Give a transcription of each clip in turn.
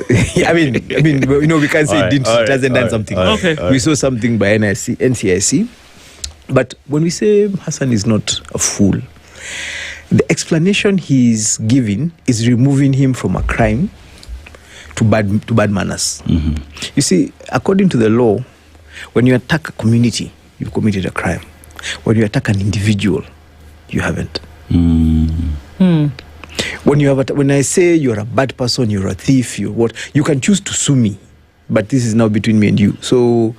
I mean, we can't say it hasn't done something. We saw something by NCIC. But when we say Hassan is not a fool, the explanation he's giving is removing him from a crime to bad manners. You see, according to the law, when you attack a community, you've committed a crime. When you attack an individual, you haven't. When I say you're a bad person, you're a thief, you can choose to sue me, but this is now between me and you. So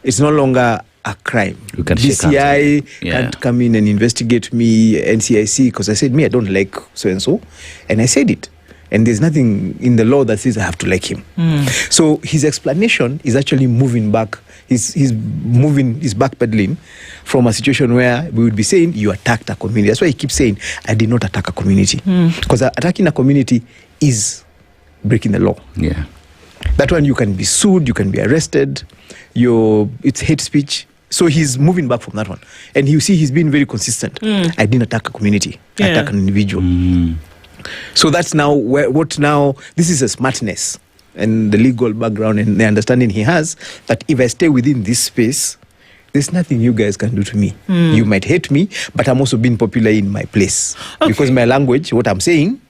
it's no longer a crime. DCI can't come in and investigate me, NCIC, because I said, I don't like so-and-so, and I said it. And there's nothing in the law that says I have to like him. So his explanation is actually moving back. He's backpedaling from a situation where we would be saying, you attacked a community. That's why he keeps saying, I did not attack a community. Because attacking a community is breaking the law. Yeah. That one, you can be sued, you can be arrested. It's hate speech. So he's moving back from that one. And you see, he's been very consistent. I didn't attack a community. I attacked an individual. So that's now, this is a smartness and the legal background and the understanding he has that if I stay within this space, there's nothing you guys can do to me. You might hate me, but I'm also being popular in my place. Because my language, what I'm saying,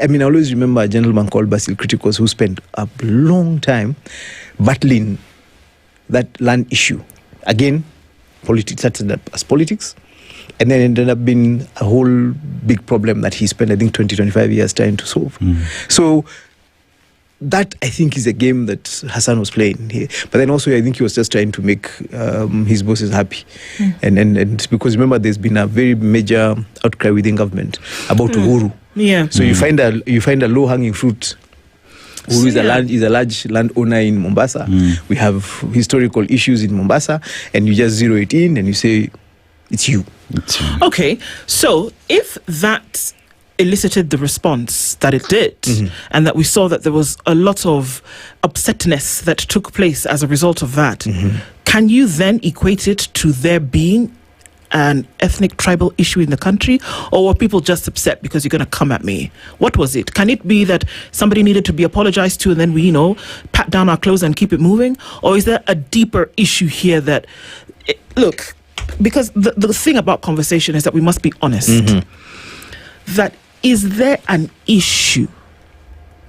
I always remember a gentleman called Basil Criticus who spent a long time battling that land issue. Again, politics started up as politics, and then ended up being a whole big problem that he spent, I think, 20-25 years trying to solve. So that, I think, is a game that Hassan was playing here. But then also, I think he was just trying to make his bosses happy. And because remember, there's been a very major outcry within government about Uhuru. So you find a low-hanging fruit. Uhuru is a large landowner in Mombasa. We have historical issues in Mombasa, and you just zero it in and you say, it's you. Okay, so if that elicited the response that it did, and that we saw that there was a lot of upsetness that took place as a result of that, can you then equate it to there being an ethnic tribal issue in the country, or were people just upset because you're going to come at me? What was it? Can it be that somebody needed to be apologized to and then we, pat down our clothes and keep it moving? Or is there a deeper issue here that, look, because the thing about conversation is that we must be honest, that is there an issue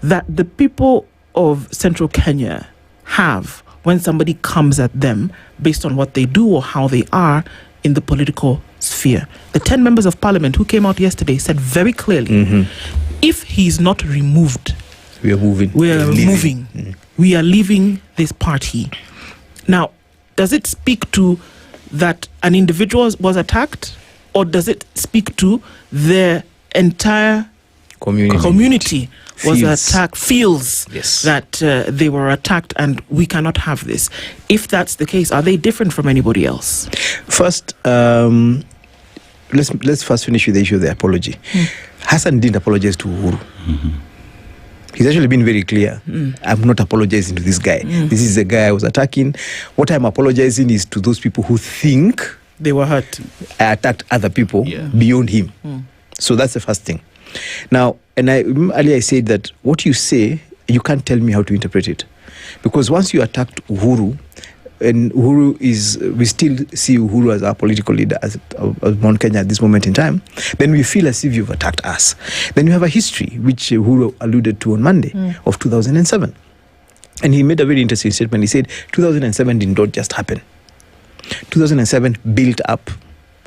that the people of Central Kenya have when somebody comes at them based on what they do or how they are in the political sphere? The 10 members of parliament who came out yesterday said very clearly, if he's not removed, we are moving. We are leaving this party. Now, does it speak to that an individual was attacked, or does it speak to their entire community was attacked, feels that they were attacked and we cannot have this? If that's the case, are they different from anybody else? First, let's first finish with the issue of the apology. Hassan didn't apologize to Uhuru. He's actually been very clear. I'm not apologizing to this guy. This is the guy I was attacking. What I'm apologizing is to those people who think they were hurt. I attacked other people beyond him. So that's the first thing. Now, and earlier I said that what you say, you can't tell me how to interpret it. Because once you attacked Uhuru, and we still see Uhuru as our political leader of Mount Kenya at this moment in time, then we feel as if you've attacked us. Then you have a history, which Uhuru alluded to on Monday, of 2007. And he made a very interesting statement. He said, 2007 did not just happen. 2007 built up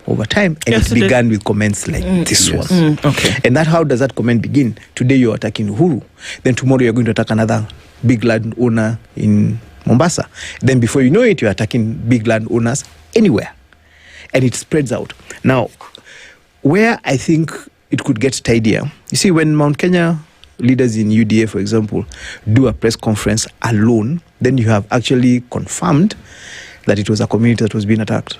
over time, and it began with comments like this one. And how does that comment begin? Today you're attacking Uhuru. Then tomorrow you're going to attack another big landowner in Mombasa. Then before you know it, you're attacking big landowners anywhere. And it spreads out. Now, where I think it could get tidier, you see, when Mount Kenya leaders in UDA, for example, do a press conference alone, then you have actually confirmed that it was a community that was being attacked.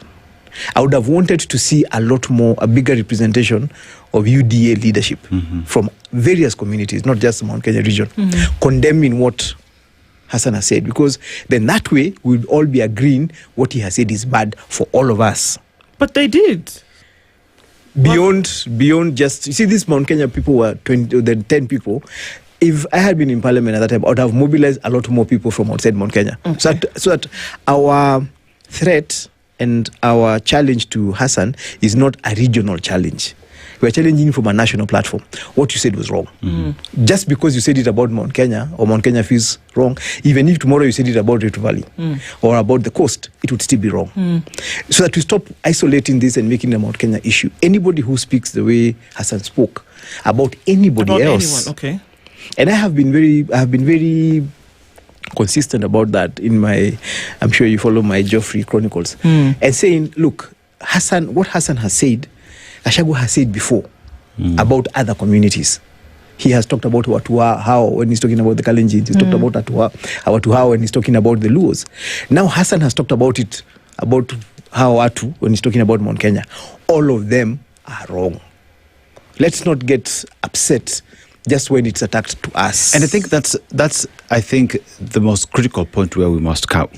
I would have wanted to see a bigger representation of UDA leadership from various communities, not just the Mount Kenya region, condemning what Hassan has said, because then that way we'd all be agreeing what he has said is bad for all of us. But they did. Beyond just, you see, these Mount Kenya people were 10 people. if I had been in Parliament at that time, I would have mobilized a lot more people from outside Mount Kenya. Okay. So that our threat and our challenge to Hassan is not a regional challenge. We're challenging from a national platform. What you said was wrong. Just because you said it about Mount Kenya, or Mount Kenya feels wrong, even if tomorrow you said it about Rift Valley or about the coast, it would still be wrong. So that we stop isolating this and making a Mount Kenya issue. Anybody who speaks the way Hassan spoke about anybody else. Anyone, okay. And I have been very consistent about that in my, I'm sure you follow my Geoffrey Chronicles, and saying, look, what Hassan has said, Gachagua has said before about other communities. He has talked about how when he's talking about the Kalenjins, he's talked about Watuha when he's talking about the Luos. Now Hassan has talked about it, about Atu when he's talking about Mount Kenya. All of them are wrong. Let's not get upset just when it's attacked to us. And I think that's I think the most critical point where we must come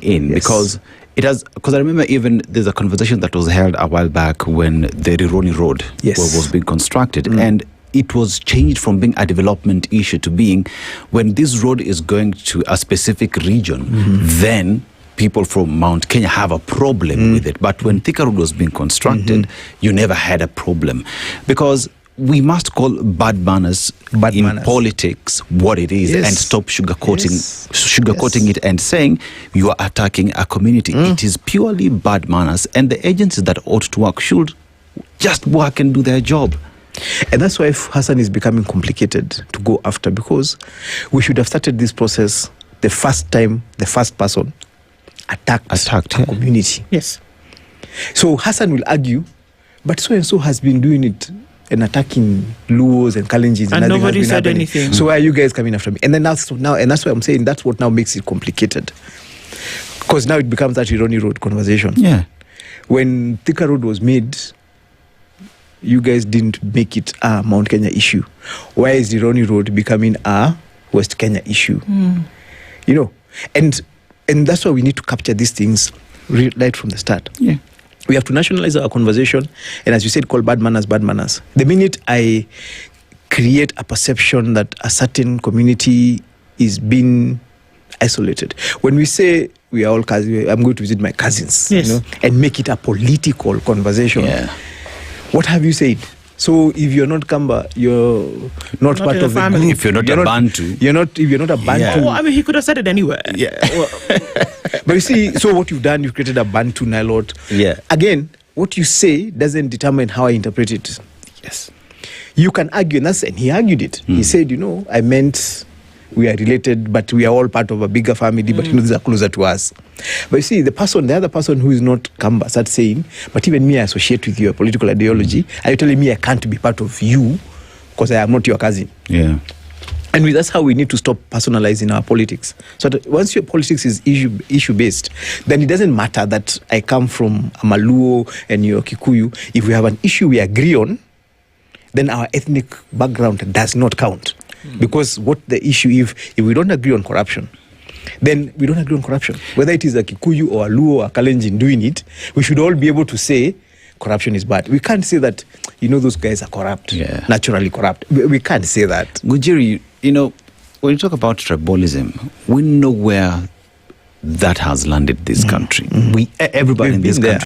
in, because I remember even there's a conversation that was held a while back when the Rironi Road was being constructed, and it was changed from being a development issue to being, when this road is going to a specific region, then people from Mount Kenya have a problem with it. But when Thika Road was being constructed, you never had a problem, because we must call bad manners in politics what it is, and stop sugarcoating it and saying you are attacking a community. It is purely bad manners, and the agencies that ought to work should just work and do their job. And that's why Hassan is becoming complicated to go after, because we should have started this process the first time the first person attacked a community. Yes. So Hassan will argue, but so-and-so has been doing it and attacking Luos and Kalenjins, and nobody said anything. So why are you guys coming after me? And then that's why I'm saying that's what now makes it complicated, because now it becomes that Rironi Road conversation. Yeah. When Thika Road was made, you guys didn't make it a Mount Kenya issue. Why is Rironi Road becoming a West Kenya issue? You know, and that's why we need to capture these things right from the start. Yeah. We have to nationalize our conversation, and as you said, call bad manners bad manners. The minute I create a perception that a certain community is being isolated, when we say we are all cousins, I'm going to visit my cousins, and make it a political conversation. What have you said? So if you're not Kamba, you're not part of the family. group. If you're not a Bantu. If you're not a Bantu. Well, I mean, he could have said it anywhere. Yeah. But you see, so what you've done, you've created a Bantu Downlaod. Yeah. Again, what you say doesn't determine how I interpret it. Yes. You can argue, and he argued it. He said, I meant we are related, but we are all part of a bigger family, but these are closer to us. But you see, the other person who is not Kamba starts saying, but even me, I associate with your political ideology. Are you telling me I can't be part of you because I am not your cousin? Yeah. And that's how we need to stop personalizing our politics. So that once your politics is issue-based, then it doesn't matter that I come from a Maluo and you're Kikuyu. If we have an issue we agree on, then our ethnic background does not count. Because what the issue, if we don't agree on corruption, then we don't agree on corruption. Whether it is a Kikuyu or a Luo or a Kalenjin doing it, we should all be able to say corruption is bad. We can't say that, those guys are corrupt, naturally corrupt. We can't say that. Ngunjiri, when you talk about tribalism, we know where that has landed this country. Everybody in this country